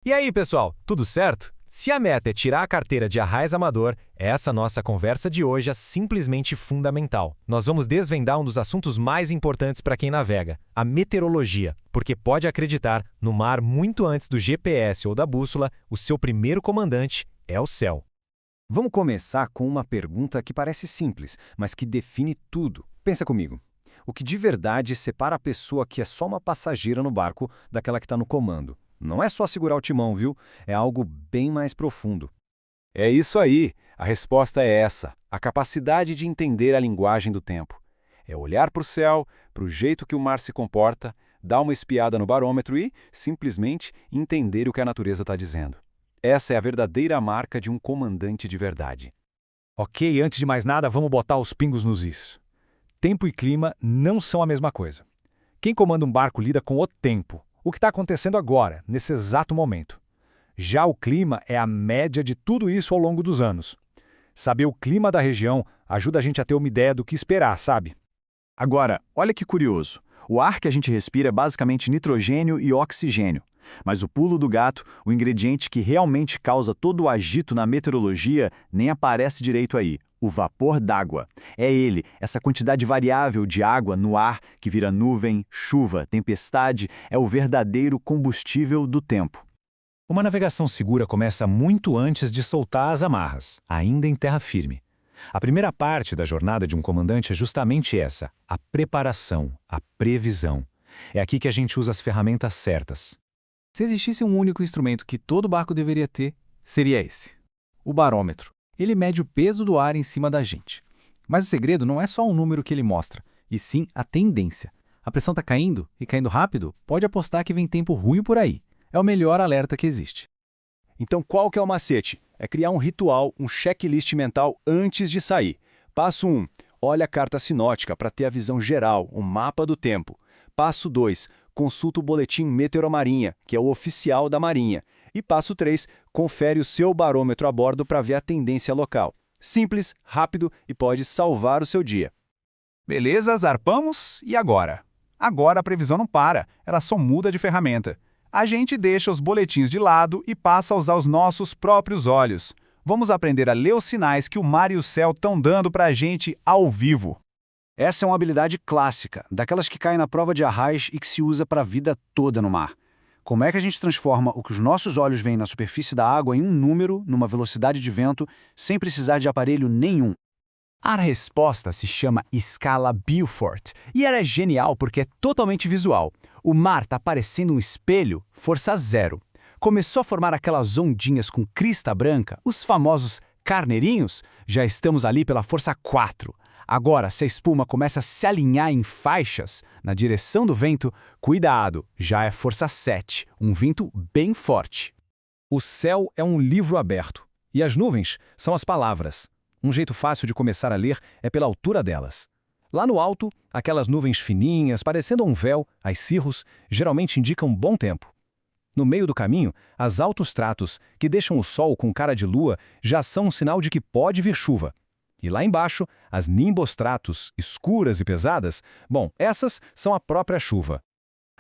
E aí, pessoal, tudo certo? Se a meta é tirar a carteira de arraiz amador, essa nossa conversa de hoje é simplesmente fundamental. Nós vamos desvendar um dos assuntos mais importantes para quem navega, a meteorologia, porque pode acreditar, no mar muito antes do GPS ou da bússola, o seu primeiro comandante é o céu. Vamos começar com uma pergunta que parece simples, mas que define tudo. Pensa comigo. O que de verdade separa a pessoa que é só uma passageira no barco daquela que está no comando? Não é só segurar o timão, viu? É algo bem mais profundo. É isso aí. A resposta é essa. A capacidade de entender a linguagem do tempo. É olhar para o céu, para o jeito que o mar se comporta, dar uma espiada no barômetro e, simplesmente, entender o que a natureza está dizendo. Essa é a verdadeira marca de um comandante de verdade. Ok, antes de mais nada, vamos botar os pingos nos is. Tempo e clima não são a mesma coisa. Quem comanda um barco lida com o tempo, o que está acontecendo agora, nesse exato momento. Já o clima é a média de tudo isso ao longo dos anos. Saber o clima da região ajuda a gente a ter uma ideia do que esperar, sabe? Agora, olha que curioso. O ar que a gente respira é basicamente nitrogênio e oxigênio. Mas o pulo do gato, o ingrediente que realmente causa todo o agito na meteorologia, nem aparece direito aí. O vapor d'água. É ele, essa quantidade variável de água no ar que vira nuvem, chuva, tempestade, é o verdadeiro combustível do tempo. Uma navegação segura começa muito antes de soltar as amarras, ainda em terra firme. A primeira parte da jornada de um comandante é justamente essa, a preparação, a previsão. É aqui que a gente usa as ferramentas certas. Se existisse um único instrumento que todo barco deveria ter, seria esse: o barômetro. Ele mede o peso do ar em cima da gente. Mas o segredo não é só o número que ele mostra, e sim a tendência. A pressão está caindo, e caindo rápido, pode apostar que vem tempo ruim por aí. É o melhor alerta que existe. Então qual que é o macete? É criar um ritual, um checklist mental antes de sair. Passo 1. Olha a carta sinótica para ter a visão geral, o mapa do tempo. Passo 2. Consulta o boletim Meteoromarinha, que é o oficial da Marinha. E passo 3. Confere o seu barômetro a bordo para ver a tendência local. Simples, rápido e pode salvar o seu dia. Beleza, zarpamos, e agora? Agora a previsão não para, ela só muda de ferramenta. A gente deixa os boletins de lado e passa a usar os nossos próprios olhos. Vamos aprender a ler os sinais que o mar e o céu estão dando para a gente ao vivo. Essa é uma habilidade clássica, daquelas que caem na prova de arraiz e que se usa para a vida toda no mar. Como é que a gente transforma o que os nossos olhos veem na superfície da água em um número, numa velocidade de vento, sem precisar de aparelho nenhum? A resposta se chama escala Beaufort, e ela é genial porque é totalmente visual. O mar está parecendo um espelho, força zero. Começou a formar aquelas ondinhas com crista branca, os famosos carneirinhos, já estamos ali pela força 4. Agora, se a espuma começa a se alinhar em faixas na direção do vento, cuidado, já é força 7, um vento bem forte. O céu é um livro aberto, e as nuvens são as palavras. Um jeito fácil de começar a ler é pela altura delas. Lá no alto, aquelas nuvens fininhas, parecendo um véu, as cirros, geralmente indicam bom tempo. No meio do caminho, as altos stratos, que deixam o sol com cara de lua, já são um sinal de que pode vir chuva. E lá embaixo, as nimbostratos, escuras e pesadas, bom, essas são a própria chuva.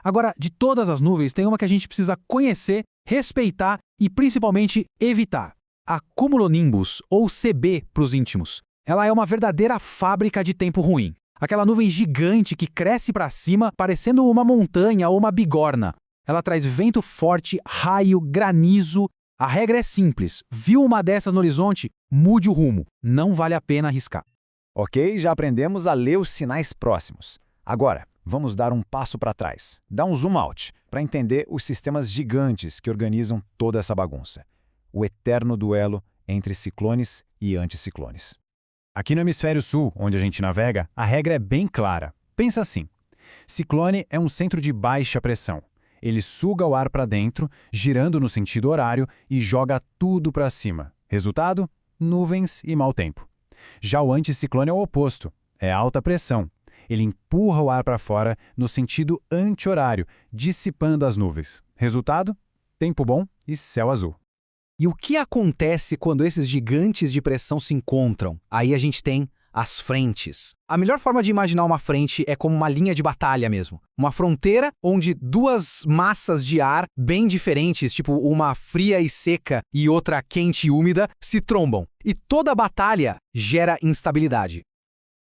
Agora, de todas as nuvens, tem uma que a gente precisa conhecer, respeitar e principalmente evitar. A cumulonimbus, ou CB para os íntimos. Ela é uma verdadeira fábrica de tempo ruim. Aquela nuvem gigante que cresce para cima, parecendo uma montanha ou uma bigorna. Ela traz vento forte, raio, granizo. A regra é simples. Viu uma dessas no horizonte? Mude o rumo. Não vale a pena arriscar. Ok, já aprendemos a ler os sinais próximos. Agora, vamos dar um passo para trás. Dá um zoom out para entender os sistemas gigantes que organizam toda essa bagunça. O eterno duelo entre ciclones e anticiclones. Aqui no hemisfério sul, onde a gente navega, a regra é bem clara. Pensa assim: ciclone é um centro de baixa pressão. Ele suga o ar para dentro, girando no sentido horário e joga tudo para cima. Resultado? Nuvens e mau tempo. Já o anticiclone é o oposto. É alta pressão. Ele empurra o ar para fora no sentido anti-horário, dissipando as nuvens. Resultado? Tempo bom e céu azul. E o que acontece quando esses gigantes de pressão se encontram? Aí a gente tem as frentes. A melhor forma de imaginar uma frente é como uma linha de batalha mesmo. Uma fronteira onde duas massas de ar bem diferentes, tipo uma fria e seca e outra quente e úmida, se trombam. E toda batalha gera instabilidade.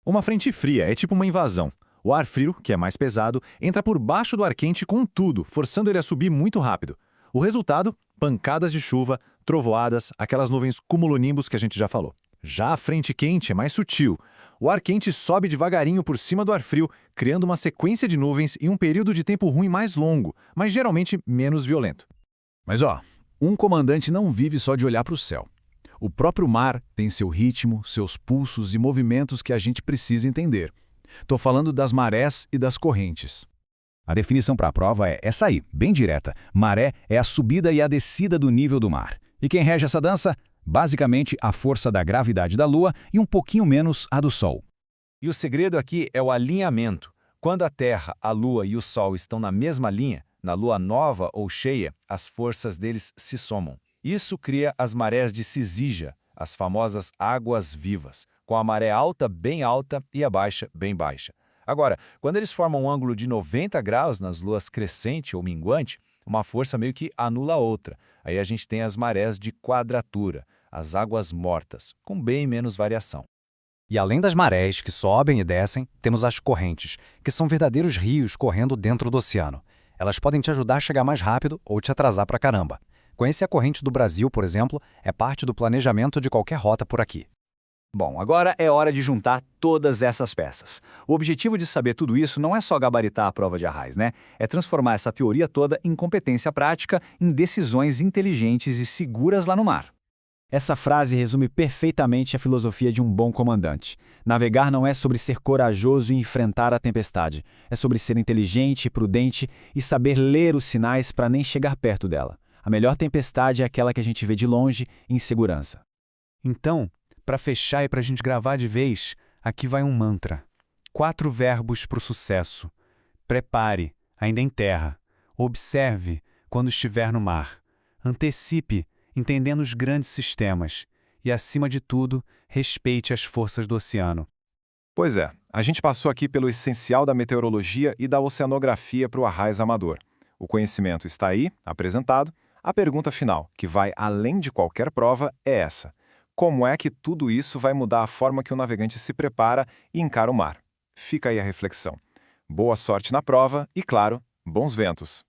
Uma frente fria é tipo uma invasão. O ar frio, que é mais pesado, entra por baixo do ar quente com tudo, forçando ele a subir muito rápido. O resultado? Pancadas de chuva, trovoadas, aquelas nuvens cumulonimbus que a gente já falou. Já a frente quente é mais sutil. O ar quente sobe devagarinho por cima do ar frio, criando uma sequência de nuvens e um período de tempo ruim mais longo, mas geralmente menos violento. Mas um comandante não vive só de olhar para o céu. O próprio mar tem seu ritmo, seus pulsos e movimentos que a gente precisa entender. Estou falando das marés e das correntes. A definição para a prova é essa aí, bem direta. Maré é a subida e a descida do nível do mar. E quem rege essa dança? Basicamente a força da gravidade da Lua e um pouquinho menos a do Sol. E o segredo aqui é o alinhamento. Quando a Terra, a Lua e o Sol estão na mesma linha, na Lua nova ou cheia, as forças deles se somam. Isso cria as marés de Cisígia, as famosas águas vivas, com a maré alta bem alta e a baixa bem baixa. Agora, quando eles formam um ângulo de 90 graus nas luas crescente ou minguante, uma força meio que anula a outra. Aí a gente tem as marés de quadratura, as águas mortas, com bem menos variação. E além das marés, que sobem e descem, temos as correntes, que são verdadeiros rios correndo dentro do oceano. Elas podem te ajudar a chegar mais rápido ou te atrasar pra caramba. Conhecer a corrente do Brasil, por exemplo, é parte do planejamento de qualquer rota por aqui. Bom, agora é hora de juntar todas essas peças. O objetivo de saber tudo isso não é só gabaritar a prova de Arraiz, né? É transformar essa teoria toda em competência prática, em decisões inteligentes e seguras lá no mar. Essa frase resume perfeitamente a filosofia de um bom comandante. Navegar não é sobre ser corajoso e enfrentar a tempestade. É sobre ser inteligente, prudente e saber ler os sinais para nem chegar perto dela. A melhor tempestade é aquela que a gente vê de longe, em segurança. Então, para fechar e para a gente gravar de vez, aqui vai um mantra. 4 verbos para o sucesso. Prepare, ainda em terra. Observe, quando estiver no mar. Antecipe, entendendo os grandes sistemas. E, acima de tudo, respeite as forças do oceano. Pois é, a gente passou aqui pelo essencial da meteorologia e da oceanografia para o Arraiz amador. O conhecimento está aí, apresentado. A pergunta final, que vai além de qualquer prova, é essa. Como é que tudo isso vai mudar a forma que o navegante se prepara e encara o mar? Fica aí a reflexão. Boa sorte na prova e, claro, bons ventos!